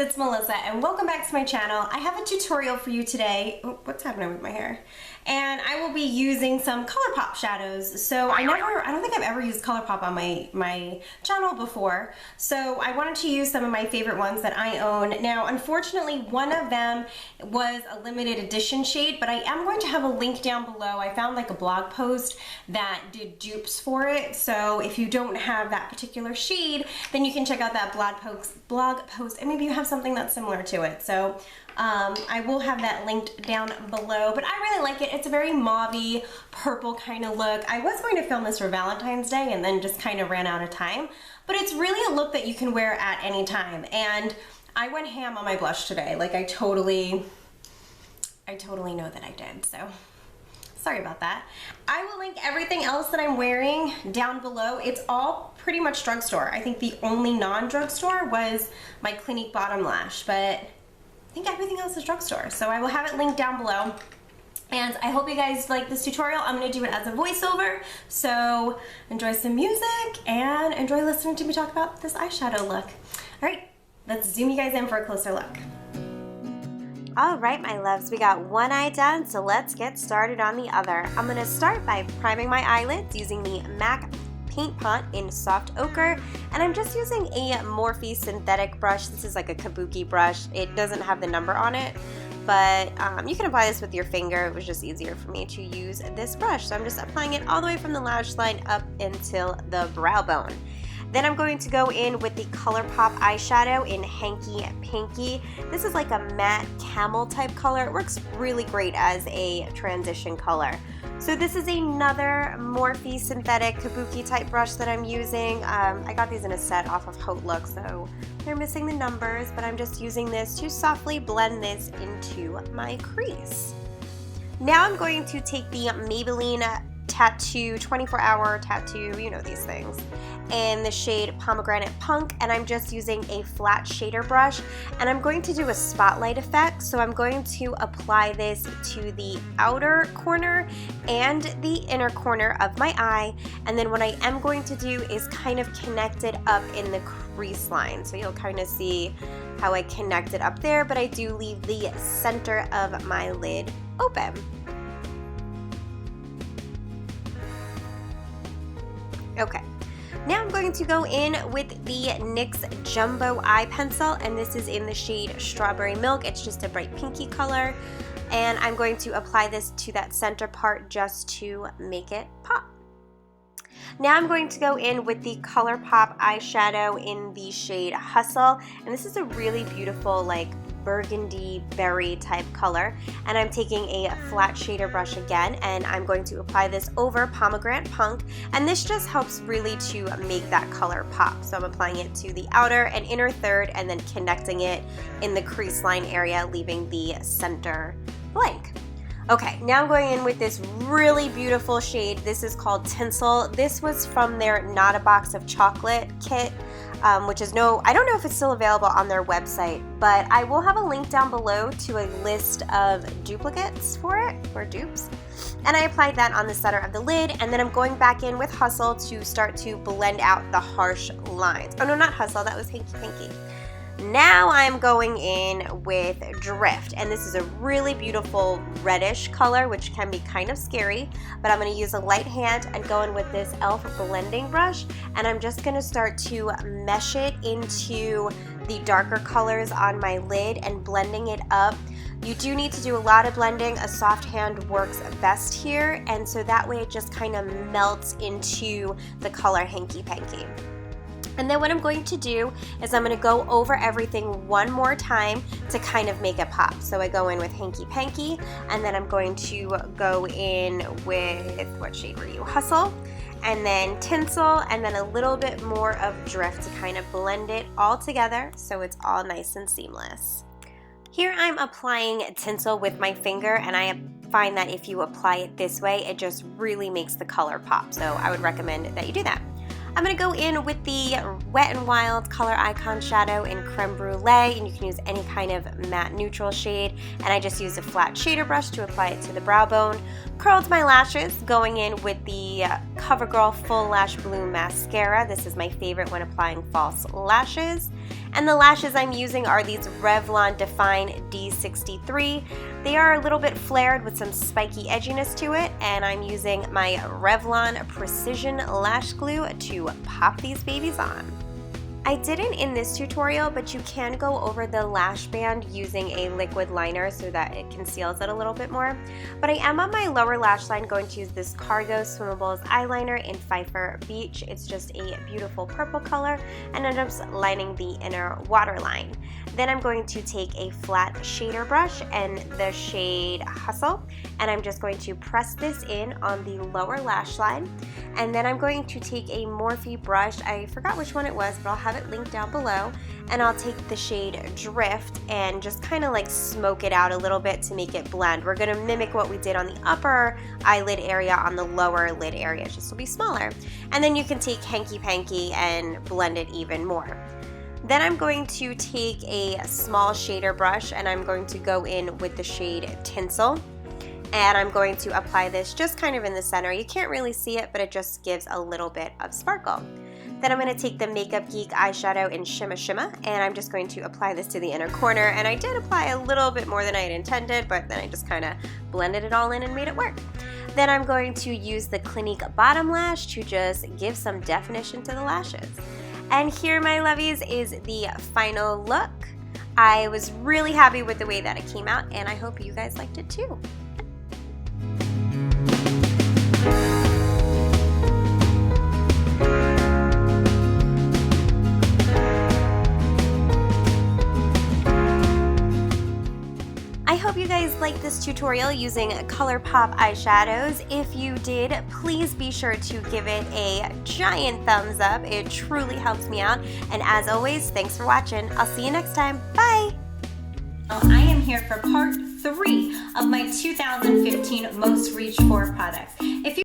it's Melissa and welcome back to my channel. I have a tutorial for you today. Oh, what's happening with my hair? And I will be using some ColourPop shadows. So I don't think I've ever used ColourPop on my channel before. So I wanted to use some of my favorite ones that I own. Now, unfortunately, one of them was a limited edition shade, but I am going to have a link down below. I found like a blog post that did dupes for it. So if you don't have that particular shade, then you can check out that blog post and maybe you have something that's similar to it. So I will have that linked down below, but I really like it. It's a very mauve-y, purple kind of look. I was going to film this for Valentine's Day and then just kind of ran out of time, but it's really a look that you can wear at any time. And I went ham on my blush today. Like I totally know that I did, so sorry about that. I will link everything else that I'm wearing down below. It's all pretty much drugstore. I think the only non-drugstore was my Clinique bottom lash, but I think everything else is drugstore. So I will have it linked down below. And I hope you guys like this tutorial. I'm gonna do it as a voiceover. So enjoy some music and enjoy listening to me talk about this eyeshadow look. All right, let's zoom you guys in for a closer look. All right, my loves, we got one eye done, so let's get started on the other. I'm gonna start by priming my eyelids using the MAC Paint Pot in Soft Ochre, and I'm just using a Morphe synthetic brush. This is like a kabuki brush. It doesn't have the number on it, but you can apply this with your finger. It was just easier for me to use this brush, so I'm just applying it all the way from the lash line up until the brow bone. Then I'm going to go in with the ColourPop eyeshadow in Hanky Panky. This is like a matte camel type color. It works really great as a transition color. So this is another Morphe synthetic kabuki type brush that I'm using. I got these in a set off of Haute Look, so they're missing the numbers, but I'm just using this to softly blend this into my crease. Now I'm going to take the Maybelline Tattoo 24-hour tattoo, you know these things, in the shade Pomegranate Punk, and I'm just using a flat shader brush, and I'm going to do a spotlight effect. So I'm going to apply this to the outer corner and the inner corner of my eye, and then what I am going to do is kind of connect it up in the crease line. So you'll kind of see how I connect it up there, but I do leave the center of my lid open. Okay, now I'm going to go in with the NYX Jumbo Eye Pencil, and this is in the shade Strawberry Milk. It's just a bright pinky color, and I'm going to apply this to that center part just to make it pop. Now I'm going to go in with the ColourPop eyeshadow in the shade Hustle, and this is a really beautiful like burgundy berry type color, and I'm taking a flat shader brush again, and I'm going to apply this over Pomegranate Punk, and this just helps really to make that color pop. So I'm applying it to the outer and inner third and then connecting it in the crease line area, leaving the center blank. Okay, now I'm going in with this really beautiful shade. This is called Tinsel. This was from their Not a Box of Chocolate kit, which is I don't know if it's still available on their website, but I will have a link down below to a list of duplicates for it, or dupes. And I applied that on the center of the lid, and then I'm going back in with Hustle to start to blend out the harsh lines. Oh no, not Hustle, that was Hanky Panky. Now I'm going in with Drift, and this is a really beautiful reddish color, which can be kind of scary, but I'm going to use a light hand and go in with this e.l.f. blending brush, and I'm just going to start to mesh it into the darker colors on my lid and blending it up. You do need to do a lot of blending. A soft hand works best here, and so that way it just kind of melts into the color Hanky Panky. And then what I'm going to do is I'm going to go over everything one more time to kind of make it pop. So I go in with Hanky Panky, and then I'm going to go in with, what shade were you? Hustle, and then Tinsel, and then a little bit more of Drift to kind of blend it all together so it's all nice and seamless. Here I'm applying Tinsel with my finger, and I find that if you apply it this way, it just really makes the color pop. So I would recommend that you do that. I'm going to go in with the Wet n Wild Color Icon Shadow in Creme Brulee, and you can use any kind of matte neutral shade, and I just used a flat shader brush to apply it to the brow bone. Curled my lashes, going in with the CoverGirl Full Lash Bloom Mascara. This is my favorite when applying false lashes. And the lashes I'm using are these Revlon Define D63. They are a little bit flared with some spiky edginess to it, and I'm using my Revlon Precision Lash Glue to pop these babies on. I didn't in this tutorial, but you can go over the lash band using a liquid liner so that it conceals it a little bit more. But I am on my lower lash line going to use this Cargo Swimmables eyeliner in Pfeiffer Beach. It's just a beautiful purple color, and I'm just lining the inner waterline. Then I'm going to take a flat shader brush and the shade Hustle, and I'm just going to press this in on the lower lash line. And then I'm going to take a Morphe brush. I forgot which one it was, but I'll have it linked down below. And I'll take the shade Drift and just kind of like smoke it out a little bit to make it blend. We're going to mimic what we did on the upper eyelid area on the lower lid area, just to be smaller. And then you can take Hanky Panky and blend it even more. Then I'm going to take a small shader brush and I'm going to go in with the shade Tinsel. And I'm going to apply this just kind of in the center. You can't really see it, but it just gives a little bit of sparkle. Then I'm going to take the Makeup Geek eyeshadow in Shimma Shimma, and I'm just going to apply this to the inner corner. And I did apply a little bit more than I had intended, but then I just kind of blended it all in and made it work. Then I'm going to use the Clinique bottom lash to just give some definition to the lashes. And here, my lovies, is the final look. I was really happy with the way that it came out, and I hope you guys liked it too. I hope you guys liked this tutorial using ColourPop eyeshadows. If you did, please be sure to give it a giant thumbs up. It truly helps me out. And as always, thanks for watching. I'll see you next time. Bye! I am here for part 3 of my 2015 Most Reached For products. If you